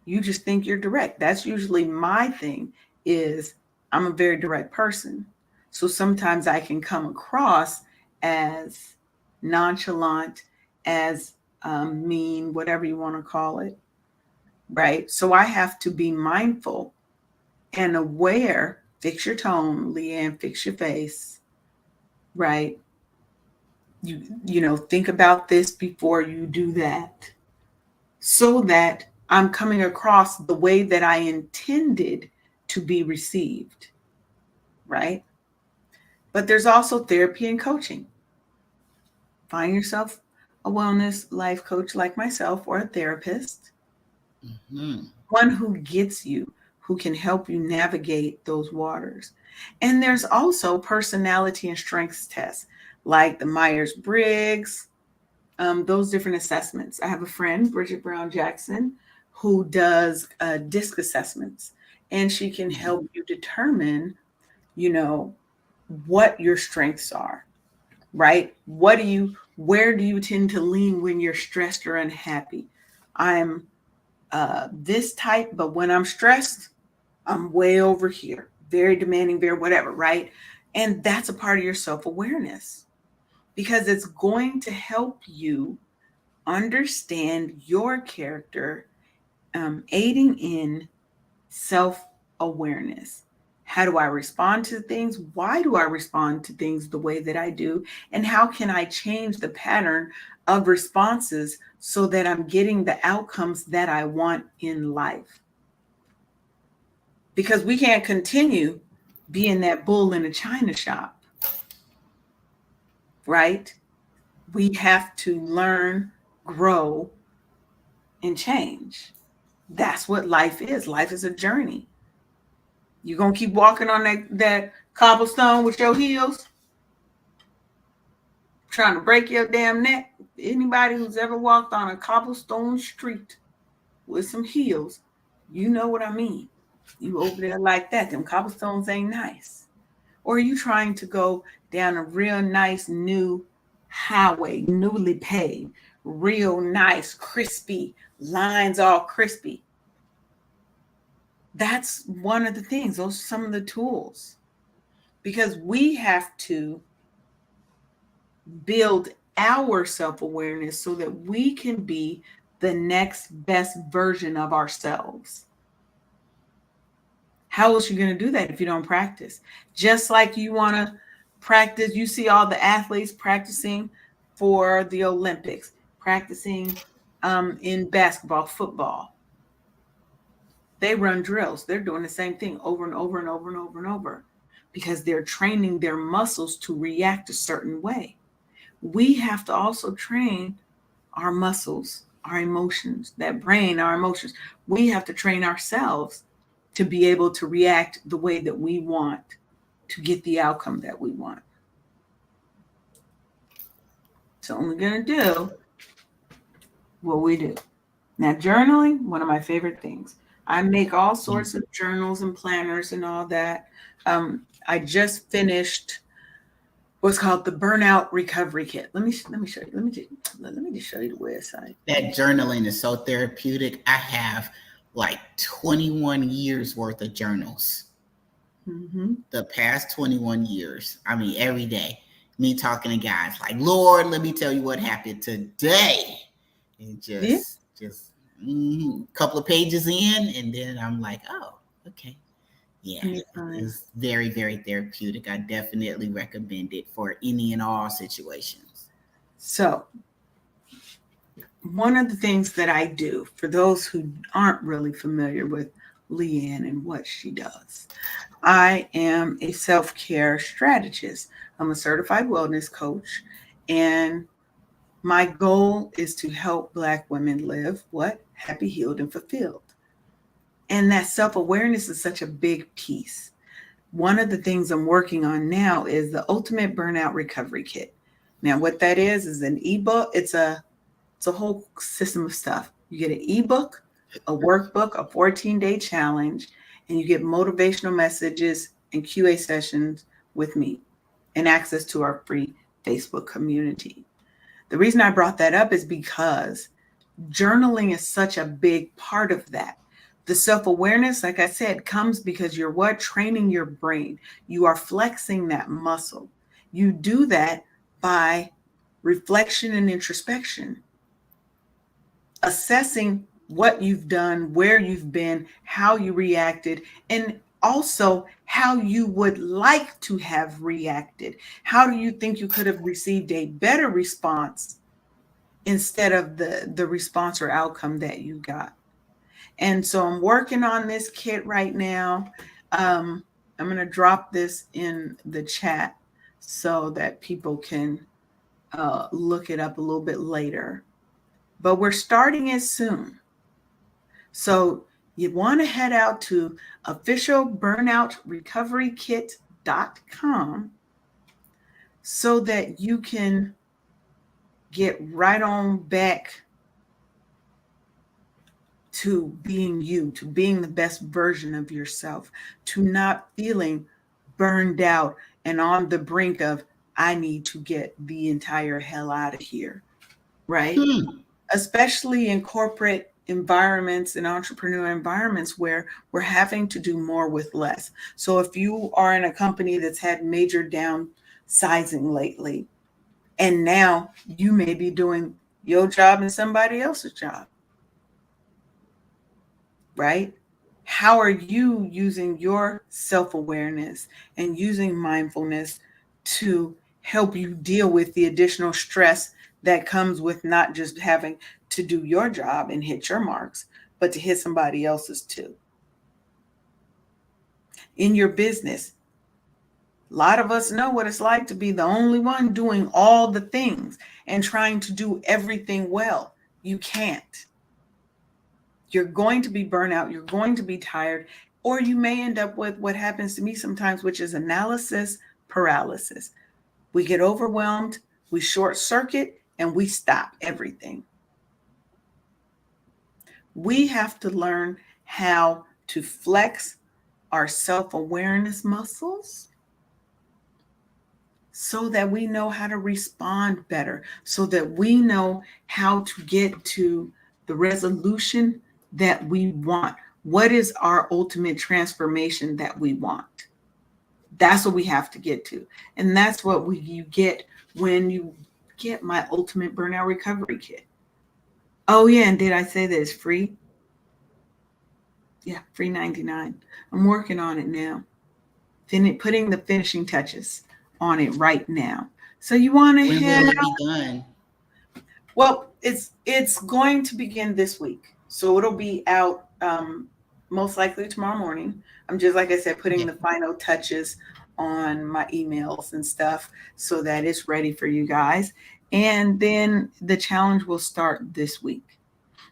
You just think you're direct. That's usually my thing, is I'm a very direct person. So sometimes I can come across as nonchalant, as mean, whatever you want to call it, right? So I have to be mindful and aware. Fix your tone, Leanne, fix your face, right? You know, think about this before you do that, so that I'm coming across the way that I intended to be received, right? But there's also therapy and coaching. Find yourself a wellness life coach like myself, or a therapist, one who gets you, who can help you navigate those waters. And there's also personality and strengths tests like the Myers-Briggs, those different assessments. I have a friend, Bridget Brown Jackson, who does DISC assessments, and she can help you determine, you know, what your strengths are, right? Where do you tend to lean when you're stressed or unhappy? I'm this type, but when I'm stressed, I'm way over here, very demanding, very whatever, right? And that's a part of your self-awareness, because it's going to help you understand your character, aiding in self-awareness. How do I respond to things? Why do I respond to things the way that I do? And how can I change the pattern of responses so that I'm getting the outcomes that I want in life? Because we can't continue being that bull in a china shop, right? We have to learn, grow, and change. That's what life is. Life is a journey. You're going to keep walking on that cobblestone with your heels, trying to break your damn neck. Anybody who's ever walked on a cobblestone street with some heels, you know what I mean. You over there like that. Them cobblestones ain't nice. Or are you trying to go down a real nice new highway, newly paved, real nice, crispy, lines all crispy? That's one of the things. Those are some of the tools, because we have to build our self-awareness so that we can be the next best version of ourselves. How else are you going to do that if you don't practice? Just like you want to practice, you see all the athletes practicing for the Olympics, practicing in basketball, football. They run drills. They're doing the same thing over and over and over and over and over, because they're training their muscles to react a certain way. We have to also train our muscles, our emotions, that brain, our emotions. We have to train ourselves to be able to react the way that we want to get the outcome that we want. So we're going to do what we do. Now, journaling, one of my favorite things. I make all sorts of journals and planners and all that. I just finished what's called the Burnout Recovery Kit. Let me show you. Let me just show you the website. That journaling is so therapeutic. I have like 21 years worth of journals. The past 21 years. I mean, every day, me talking to guys like, Lord, let me tell you what happened today. And just couple of pages in, and then I'm like, oh, okay. Yeah, it's very, very therapeutic. I definitely recommend it for any and all situations. So one of the things that I do, for those who aren't really familiar with Leanne and what she does, I am a self-care strategist. I'm a certified wellness coach, and my goal is to help Black women live what? Happy, healed, and fulfilled. And that self-awareness is such a big piece. One of the things I'm working on now is the Ultimate Burnout Recovery Kit. Now, what that is an ebook. It's a whole system of stuff. You get an ebook, a workbook, a 14-day challenge, and you get motivational messages and QA sessions with me and access to our free Facebook community. The reason I brought that up is because journaling is such a big part of that. The self-awareness, like I said, comes because you're what? Training your brain. You are flexing that muscle. You do that by reflection and introspection, assessing what you've done, where you've been, how you reacted, and also how you would like to have reacted. How do you think you could have received a better response instead of the response or outcome that you got? And so I'm working on this kit right now. I'm going to drop this in the chat so that people can look it up a little bit later. But we're starting it soon. So you want to head out to officialburnoutrecoverykit.com so that you can get right on back to being you, to being the best version of yourself, to not feeling burned out and on the brink of, I need to get the entire hell out of here, right? Especially in corporate environments and entrepreneur environments where we're having to do more with less. So if you are in a company that's had major downsizing lately, and now you may be doing your job and somebody else's job, right? How are you using your self-awareness and using mindfulness to help you deal with the additional stress that comes with not just having to do your job and hit your marks, but to hit somebody else's too? In your business, a lot of us know what it's like to be the only one doing all the things and trying to do everything well. You can't. You're going to be burnt out. You're going to be tired, or you may end up with what happens to me sometimes, which is analysis paralysis. We get overwhelmed, we short circuit, and we stop everything. We have to learn how to flex our self-awareness muscles so that we know how to respond better, so that we know how to get to the resolution that we want. What is our ultimate transformation that we want? That's what we have to get to. And that's what you get when you get my Ultimate Burnout Recovery Kit. Oh yeah, and did I say that it's free? Yeah, free 99. I'm working on it now. Putting the finishing touches on it right now. So you want to When will it be done? Well, it's going to begin this week. So it'll be out most likely tomorrow morning. I'm just, like I said, putting the final touches on my emails and stuff so that it's ready for you guys. And then the challenge will start this week.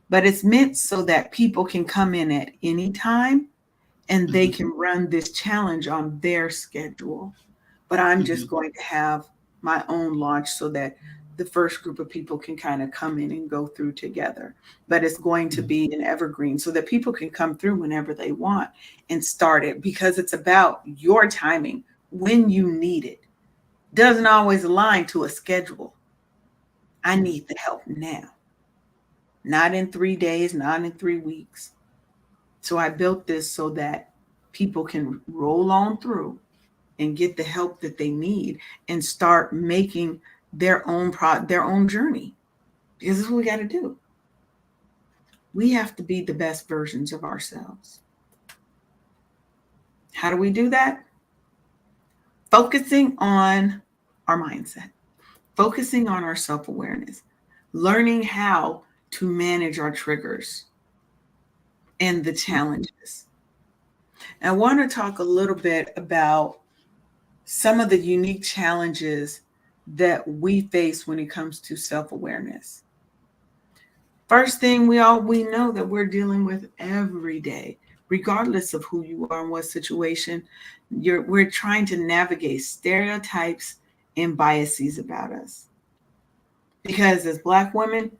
But it's meant so that people can come in at any time and they can run this challenge on their schedule. But I'm just going to have my own launch so that the first group of people can kind of come in and go through together. But it's going to be an evergreen so that people can come through whenever they want and start it, because it's about your timing when you need it. Doesn't always align to a schedule. I need the help now. Not in 3 days, not in 3 weeks. So I built this so that people can roll on through and get the help that they need and start making their own journey, because this is what we got to do. We have to be the best versions of ourselves. How do we do that? Focusing on our mindset, focusing on our self-awareness, learning how to manage our triggers and the challenges. And I want to talk a little bit about some of the unique challenges that we face when it comes to self-awareness. First thing, we know that we're dealing with every day, regardless of who you are and what situation we're trying to navigate stereotypes and biases about us. Because as Black women,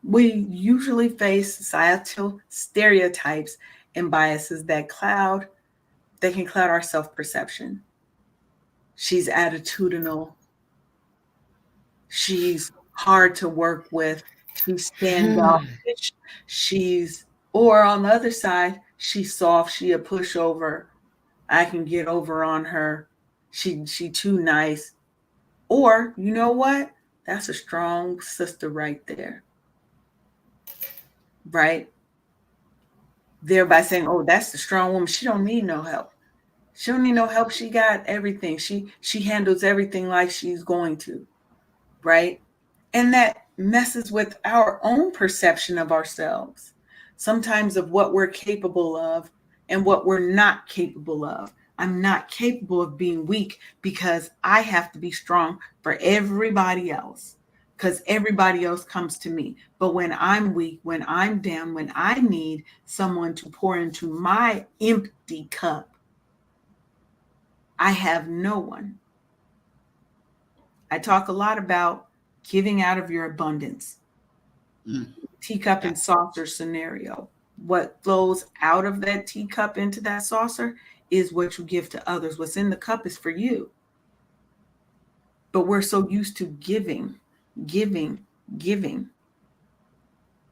we usually face societal stereotypes and biases that can cloud our self-perception. She's attitudinal. She's hard to work with. She's standoffish. Or on the other side, she's soft. She a pushover. I can get over on her. She too nice. Or you know what? That's a strong sister right there. Right? Thereby saying, oh, that's the strong woman. She don't need no help. She don't need no help. She got everything. She handles everything like she's going to. Right? And that messes with our own perception of ourselves, sometimes of what we're capable of and what we're not capable of. I'm not capable of being weak because I have to be strong for everybody else, because everybody else comes to me. But when I'm weak, when I'm down, when I need someone to pour into my empty cup, I have no one. I talk a lot about giving out of your abundance. Teacup and saucer scenario. What flows out of that teacup into that saucer is what you give to others. What's in the cup is for you. But we're so used to giving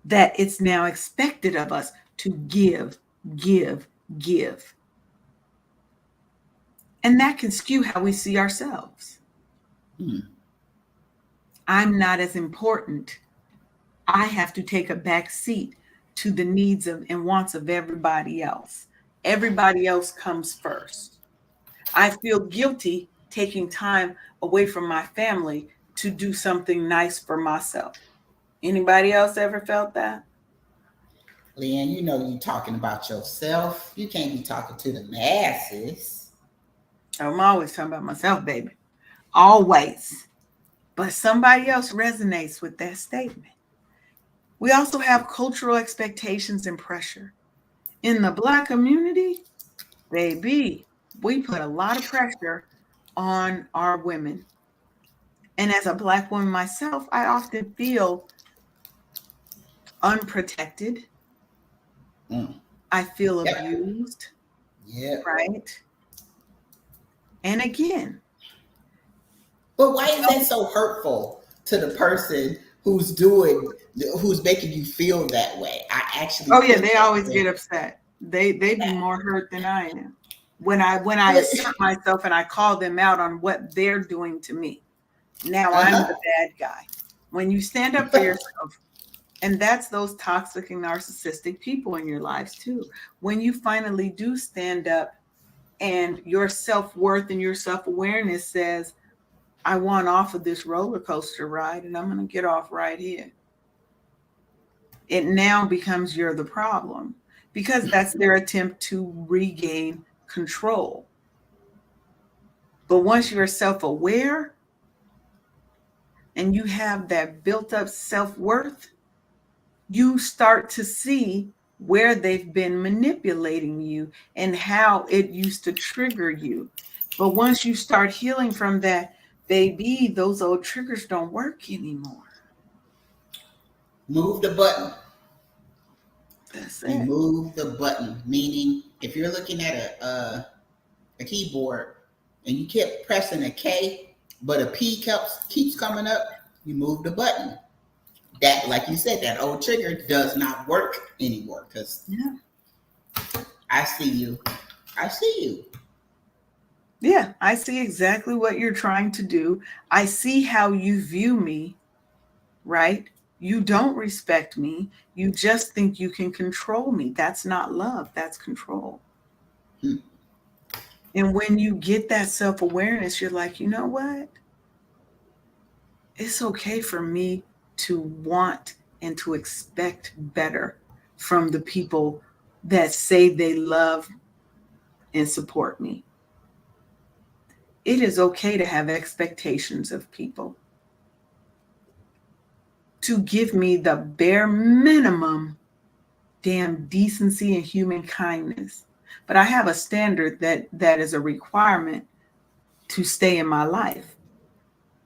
that it's now expected of us to give. And that can skew how we see ourselves. I'm not as important. I have to take a back seat to the needs and wants of everybody else. Everybody else comes first. I feel guilty taking time away from my family to do something nice for myself. Anybody else ever felt that? Leanne, you know you talking about yourself. You can't be talking to the masses. I'm always talking about myself, baby. Always. But somebody else resonates with that statement. We also have cultural expectations and pressure. In the Black community, baby, we put a lot of pressure on our women. And as a Black woman myself, I often feel unprotected. I feel abused. Yeah. Right? And again. But why is that so hurtful to the person who's making you feel that way? I actually. Oh yeah, they always get upset. They be more hurt than I am. When I assert myself and I call them out on what they're doing to me. Now I'm the bad guy. When you stand up for yourself, and that's those toxic and narcissistic people in your lives too. When you finally do stand up and your self-worth and your self-awareness says, I want off of this roller coaster ride and I'm going to get off right here. It now becomes you're the problem because that's their attempt to regain control. But once you're self-aware and you have that built up self-worth, you start to see where they've been manipulating you and how it used to trigger you. But once you start healing from that, baby, those old triggers don't work anymore. Move the button. That's You it. move the button, meaning if you're looking at a keyboard and you kept pressing a K, but a P keeps coming up, you move the button. That, like you said, that old trigger does not work anymore because I see you. Yeah, I see exactly what you're trying to do. I see how you view me, right? You don't respect me. You just think you can control me. That's not love. That's control. Hmm. And when you get that self-awareness, you're like, you know what? It's okay for me to want and to expect better from the people that say they love and support me. It is okay to have expectations of people, to give me the bare minimum damn decency and human kindness. But I have a standard that is a requirement to stay in my life.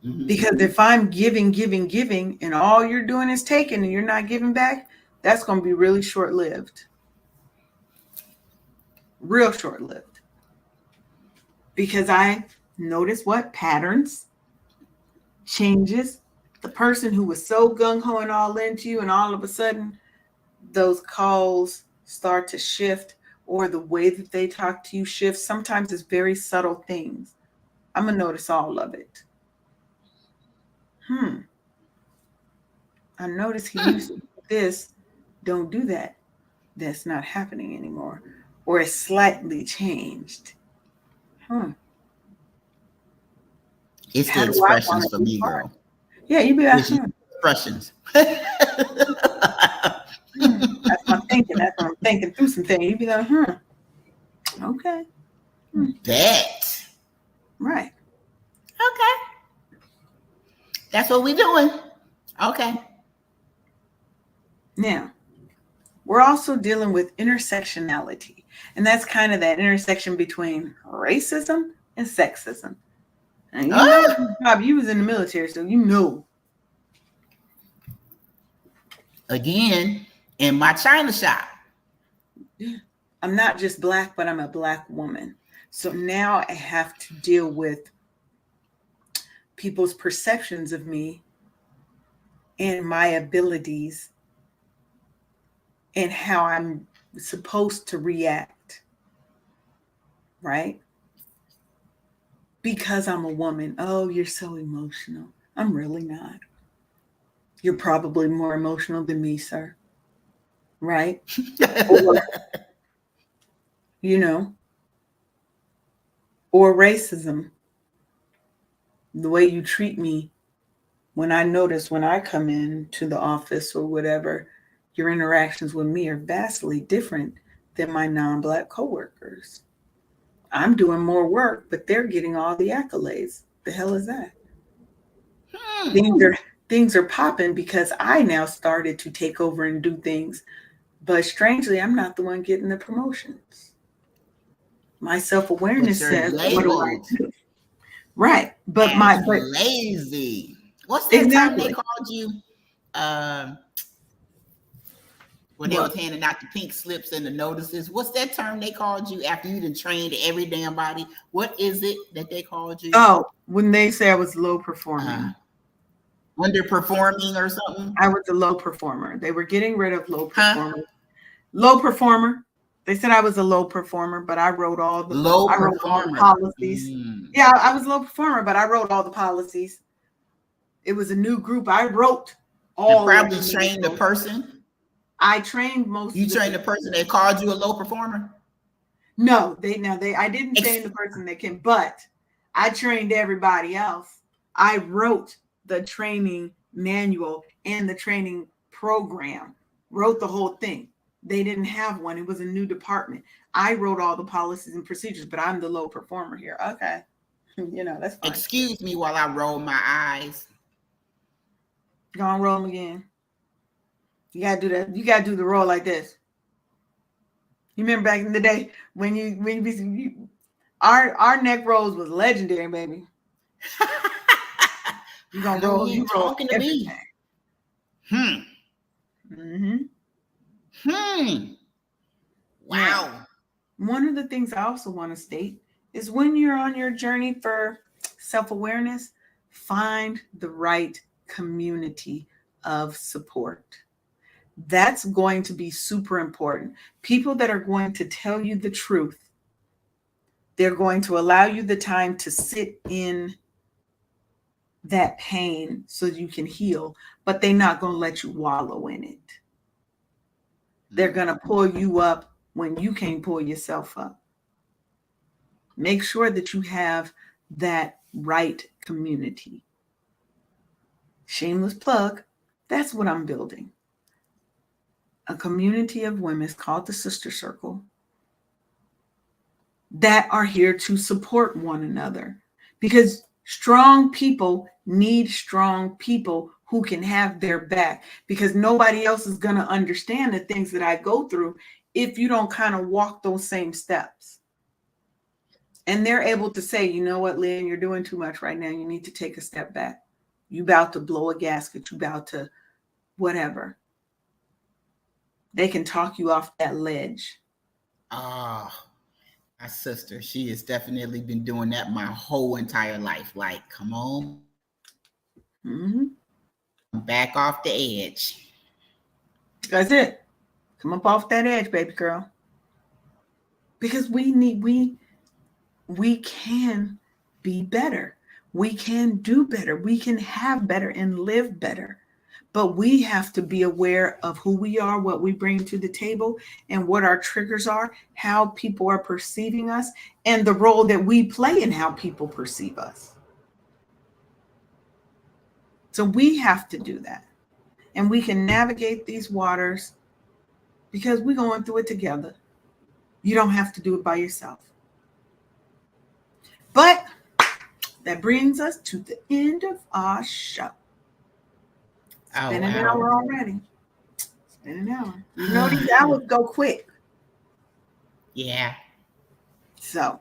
Mm-hmm. Because if I'm giving, and all you're doing is taking and you're not giving back, that's going to be really short-lived. Real short-lived. Because I notice what patterns, changes. The person who was so gung-ho and all into you, and all of a sudden those calls start to shift, or the way that they talk to you shifts. Sometimes it's very subtle things. I'm going to notice all of it. I notice he used to do this. Don't do that. That's not happening anymore. Or it's slightly changed. It's How the do I want expressions to for be me, part? girl. Yeah, you be like, It's expressions. That's what I'm thinking. That's what I'm thinking through some things. You be like, okay. Bet. Right. Okay. That's what we're doing. Okay. Now, we're also dealing with intersectionality. And that's kind of that intersection between racism and sexism. And you know, Bob, you was in the military, so you know. Again, in my China shop. I'm not just Black, but I'm a Black woman. So now I have to deal with people's perceptions of me and my abilities and how I'm supposed to react, right? Because I'm a woman. Oh, you're so emotional. I'm really not. You're probably more emotional than me, sir. Right? Or, you know, or racism. The way you treat me when I notice when I come into the office or whatever, your interactions with me are vastly different than my non-Black coworkers. I'm doing more work, but they're getting all the accolades. The hell is that? Things are popping because I now started to take over and do things. But strangely, I'm not the one getting the promotions. My self-awareness says, what do I do? Right. But lazy. What's that time they called you? When they was handing out the pink slips and the notices. What's that term they called you after you done trained every damn body? What is it that they called you? Oh, when they say I was low performing. Underperforming or something? I was a low performer. They were getting rid of low performer. Low performer. They said I was a low performer, but I wrote all the policies. Yeah, I was a low performer, but I wrote all the policies. It was a new group. I wrote all. And probably trained the person. I trained most. You trained the person that called you a low performer? No, I didn't train the person that came, but I trained everybody else. I wrote the training manual and the training program. Wrote the whole thing. They didn't have one. It was a new department. I wrote all the policies and procedures, but I'm the low performer here. Okay. You know, that's fine. Excuse me while I roll my eyes. Go on, roll them again. You gotta do that. You gotta do the roll like this. You remember back in the day when our neck rolls was legendary, baby. You gonna roll? You talking to me? Wow. Now, one of the things I also want to state is when you're on your journey for self-awareness, find the right community of support. That's going to be super important. People that are going to tell you the truth. They're going to allow you the time to sit in that pain so you can heal, but they're not going to let you wallow in it. They're going to pull you up when you can't pull yourself up. Make sure that you have that right community. Shameless plug, that's what I'm building. A community of women called the Sister Circle that are here to support one another, because strong people need strong people who can have their back, because nobody else is going to understand the things that I go through if you don't kind of walk those same steps. And they're able to say, you know what, Lynn, you're doing too much right now. You need to take a step back. You about to blow a gasket. You about to whatever. They can talk you off that ledge. Oh, my sister, she has definitely been doing that my whole entire life. Like, come on, back off the edge. That's it. Come up off that edge, baby girl. Because we can be better. We can do better. We can have better and live better. But we have to be aware of who we are, what we bring to the table, and what our triggers are, how people are perceiving us, and the role that we play in how people perceive us. So we have to do that. And we can navigate these waters because we're going through it together. You don't have to do it by yourself. But that brings us to the end of our show. It's been an hour already. It's been an hour. You know these hours go quick. Yeah. So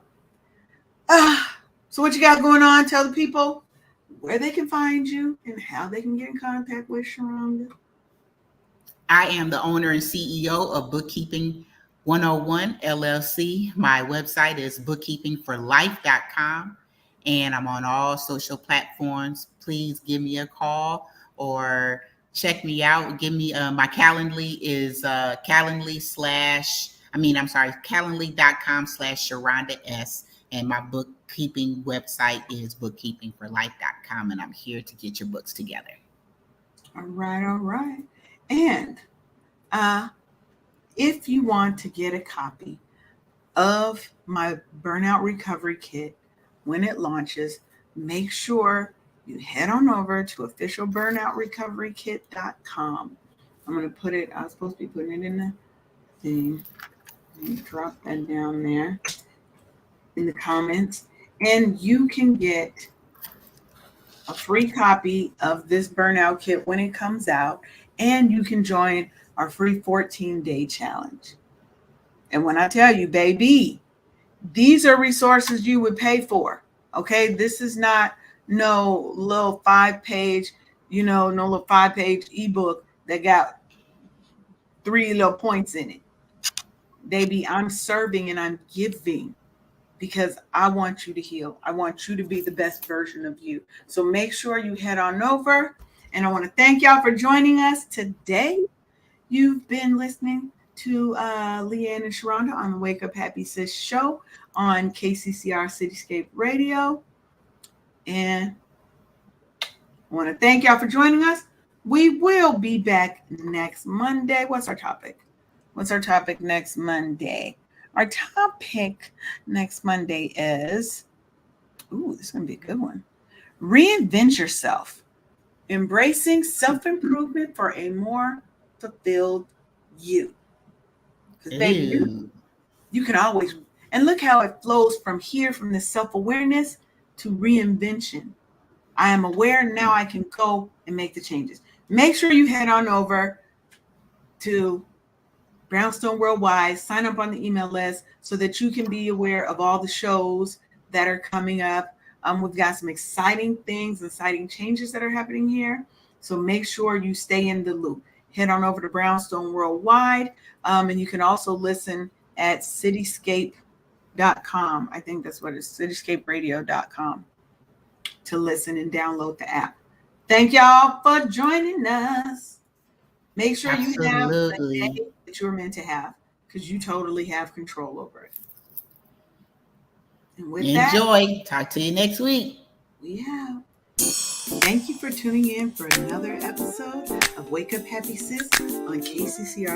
what you got going on? Tell the people where they can find you and how they can get in contact with Sharonda. I am the owner and CEO of Bookkeeping 101 LLC. My website is bookkeepingforlife.com, and I'm on all social platforms. Please give me a call or check me out. Give me my Calendly is Calendly.com/Sharonda S. And my bookkeeping website is bookkeepingforlife.com, and I'm here to get your books together. All right. And if you want to get a copy of my Burnout Recovery Kit when it launches, make sure you head on over to officialburnoutrecoverykit.com. I'm going to put it, I was supposed to be putting it in the thing. Let me drop that down there in the comments. And you can get a free copy of this Burnout Kit when it comes out. And you can join our free 14-day challenge. And when I tell you, baby, these are resources you would pay for. Okay, this is not no little 5-page ebook that got 3 little points in it. Baby, I'm serving and I'm giving because I want you to heal. I want you to be the best version of you. So make sure you head on over. And I want to thank y'all for joining us today. You've been listening to Leanne and Sharonda on the Wake Up Happy Sis show on KCCR Cityscape Radio. And I want to thank y'all for joining us. We will be back next Monday. What's our topic? Next Monday? Our topic next Monday is, this is going to be a good one. Reinvent yourself. Embracing self-improvement for a more fulfilled you. Because baby, you can always, and look how it flows from here, from the self-awareness to reinvention. I am aware, now I can go and make the changes. Make sure you head on over to Brownstone Worldwide, sign up on the email list so that you can be aware of all the shows that are coming up. We've got some exciting things, exciting changes that are happening here. So make sure you stay in the loop. Head on over to Brownstone Worldwide. And you can also listen at cityscape.com. I think that's what it is, cityscaperadio.com, to listen and download the app. Thank y'all for joining us. Make sure you have the day that you're meant to have, because you totally have control over it. And with enjoy. Talk to you next week. We have Thank you for tuning in for another episode of Wake Up Happy Sis on KCCR